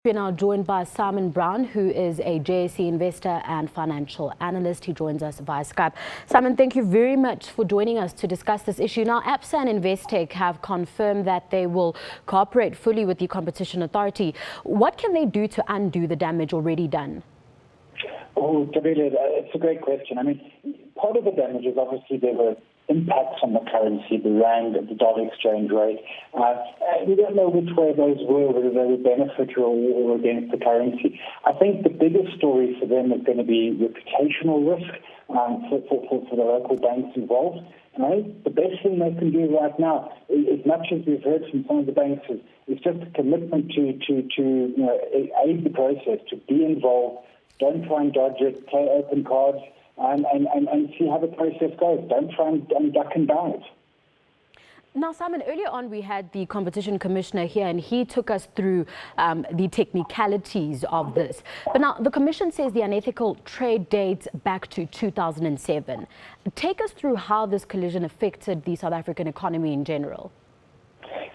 We're now joined by Simon Brown, who is a JSE investor and financial analyst. He joins us via Skype. Simon, thank you very much for joining us to discuss this issue. Now, ABSA and Investec have confirmed that they will cooperate fully with the Competition Authority. What can they do to undo the damage already done? Oh, Tabile, it's a great question. I mean, part of the damage is obviously there were impacts on the currency, the rand, the dollar exchange rate. We don't know which way those were, whether they were beneficial or against the currency. I think the biggest story for them is going to be reputational risk for the local banks involved. The best thing they can do right now, as much as we've heard from some of the banks, is just a commitment to aid the process, to be involved. Don't try and dodge it, play open cards, and see how the process goes. Don't try and duck and dive. Now, Simon, earlier on we had the Competition Commissioner here and he took us through the technicalities of this. But now the Commission says the unethical trade dates back to 2007. Take us through how this collusion affected the South African economy in general.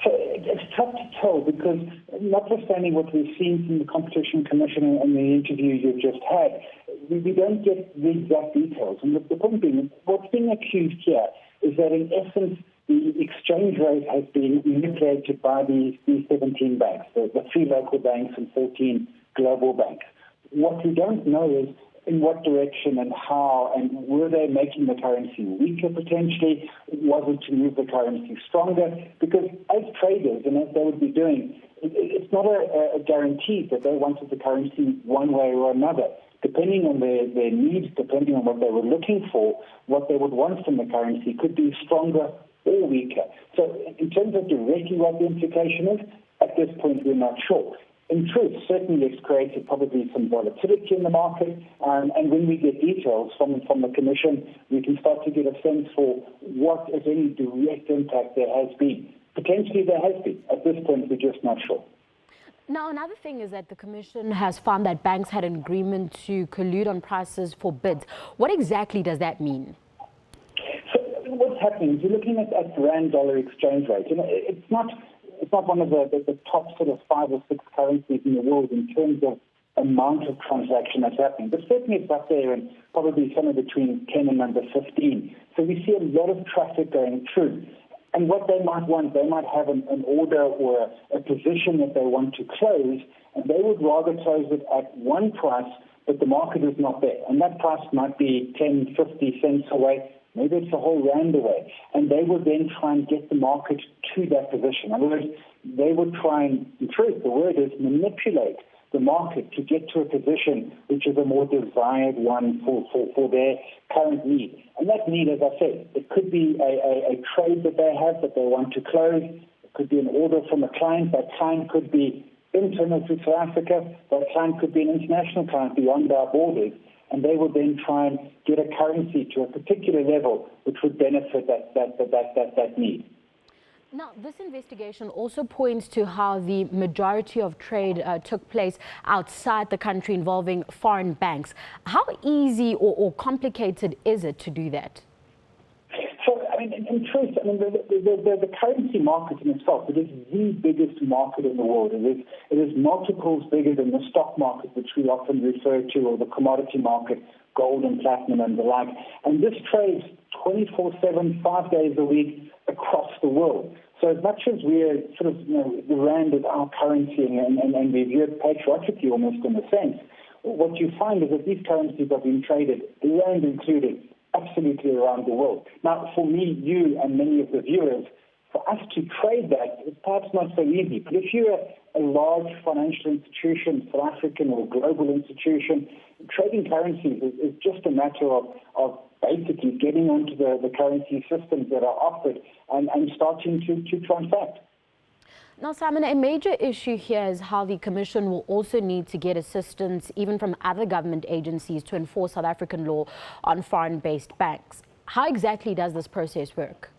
So it's tough to tell because notwithstanding what we've seen from the Competition Commission and the interview you've just had, we don't get the exact details. And the point being, what's being accused here is that in essence, the exchange rate has been manipulated by these 17 banks, the 3 local banks and 14 global banks. What we don't know is in what direction and how, and were they making the currency weaker potentially? Was it to move the currency stronger? Because as traders, and as they would be doing, it's not a guarantee that they wanted the currency one way or another. Depending on their needs, depending on what they were looking for, what they would want from the currency could be stronger or weaker. So in terms of directly what the implication is, at this point we're not sure. In truth, certainly it's created probably some volatility in the market, and when we get details from the Commission, we can start to get a sense for what, if any, direct impact there has been. Potentially there has been. At this point, we're just not sure. Now, another thing is that the Commission has found that banks had an agreement to collude on prices for bids. What exactly does that mean? So what's happening is you're looking at the rand-dollar exchange rate. It's not one of the top sort of 5 or 6 currencies in the world in terms of amount of transaction that's happening. But certainly it's up there and probably somewhere between 10 and number 15. So we see a lot of traffic going through. And what they might want, they might have an order or a position that they want to close, and they would rather close it at one price, but the market is not there. And that price might be 10, 50 cents away, maybe it's a whole rand away. And they would then try and get the market to that position. In other words, they would try and, in truth, the word is manipulate the market to get to a position which is a more desired one for their current need. And that need, as I said, it could be a trade that they have that they want to close. It could be an order from a client. That client could be internal to South Africa. That client could be an international client beyond our borders. And they would then try and get a currency to a particular level which would benefit that need. Now, this investigation also points to how the majority of trade took place outside the country involving foreign banks. How easy or complicated is it to do that? So, I mean, in truth, I mean, the currency market in itself, it is the biggest market in the world. It is multiples bigger than the stock market, which we often refer to, or the commodity market, gold and platinum and the like. And this trades 24/7, 5 days a week across the world. So as much as we're sort of, the rand is our currency and we view it patriotically almost in a sense, what you find is that these currencies are being traded, the rand included, absolutely around the world. Now, for me, you and many of the viewers, for us to trade that, it's perhaps not so easy. But if you're a large financial institution, South African or global institution, trading currencies is just a matter of basically getting onto the currency systems that are offered and starting to transact. Now, Simon, a major issue here is how the Commission will also need to get assistance even from other government agencies to enforce South African law on foreign-based banks. How exactly does this process work?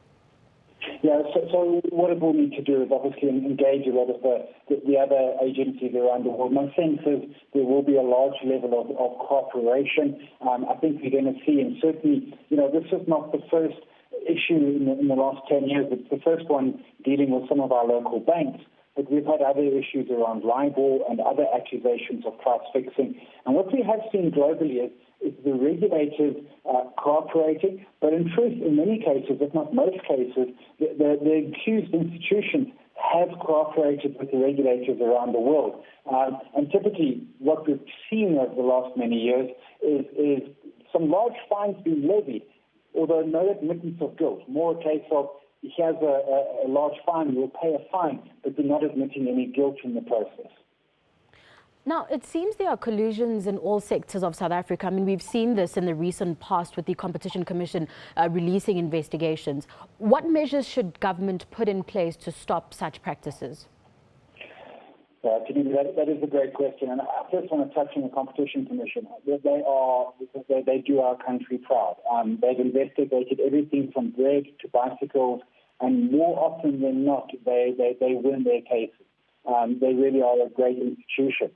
Yeah, so what it will need to do is obviously engage a lot of the other agencies around the world. My sense is there will be a large level of cooperation. I think we're going to see, and certainly, this is not the first issue in the last 10 years. It's the first one dealing with some of our local banks. but we've had other issues around libel and other accusations of price fixing. And what we have seen globally is the regulators cooperating, but in truth, in many cases, if not most cases, the accused institutions have cooperated with the regulators around the world. And typically, what we've seen over the last many years is some large fines being levied, although no admittance of guilt. More a case of, here's a large fine, we'll pay a fine, but we're not admitting any guilt in the process. Now, it seems there are collusions in all sectors of South Africa. I mean, we've seen this in the recent past with the Competition Commission releasing investigations. What measures should government put in place to stop such practices? That is a great question. And I first want to touch on the Competition Commission. They do our country proud. They've investigated everything from bread to bicycles, and more often than not, they win their cases. They really are a great institution.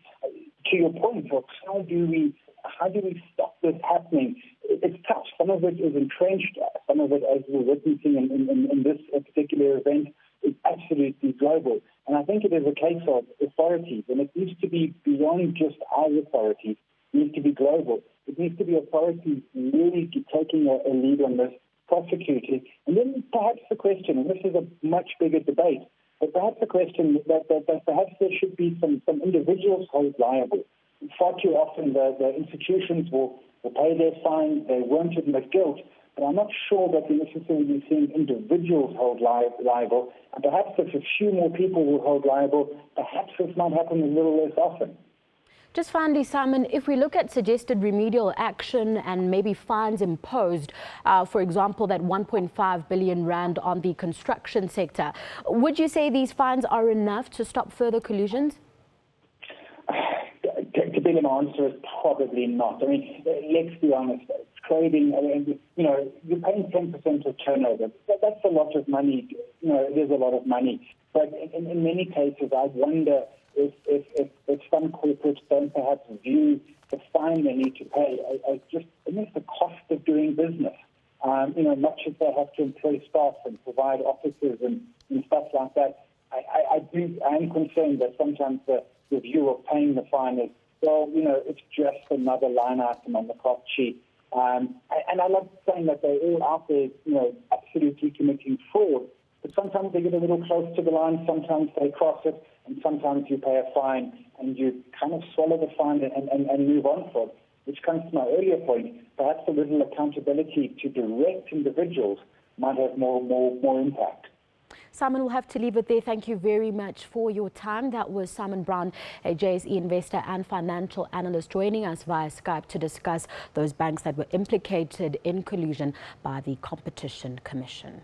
To your point, of how do we stop this happening? It's tough. Some of it is entrenched. Some of it, as we're witnessing in this particular event, is absolutely global. And I think it is a case of authorities, and it needs to be beyond just our authorities. It needs to be global. It needs to be authorities really taking a lead on this, prosecuting. And then perhaps the question, and this is a much bigger debate, but perhaps the question that perhaps there should be some individuals held liable. Far too often the institutions will pay their fine, they won't admit guilt, but I'm not sure that we're necessarily seeing individuals held liable. And perhaps if a few more people were held liable, perhaps this might happen a little less often. Just finally, Simon, if we look at suggested remedial action and maybe fines imposed, for example, that 1.5 billion rand on the construction sector, would you say these fines are enough to stop further collusions? To be an answer is probably not. I mean, let's be honest. Trading, you're paying 10% of turnover. That's a lot of money. It is a lot of money. But in many cases, I wonder if some corporates don't perhaps view the fine they need to pay as just the cost of doing business. Much as they have to employ staff and provide offices and stuff like that, I am concerned that sometimes the view of paying the fine is, well, it's just another line item on the cost sheet. And I'm not saying that they're all out there, absolutely committing fraud, but sometimes they get a little close to the line, sometimes they cross it, and sometimes you pay a fine and you kind of swallow the fine and move on from it, which comes to my earlier point. Perhaps a little accountability to direct individuals might have more impact. Simon, we'll have to leave it there. Thank you very much for your time. That was Simon Brown, a JSE investor and financial analyst, joining us via Skype to discuss those banks that were implicated in collusion by the Competition Commission.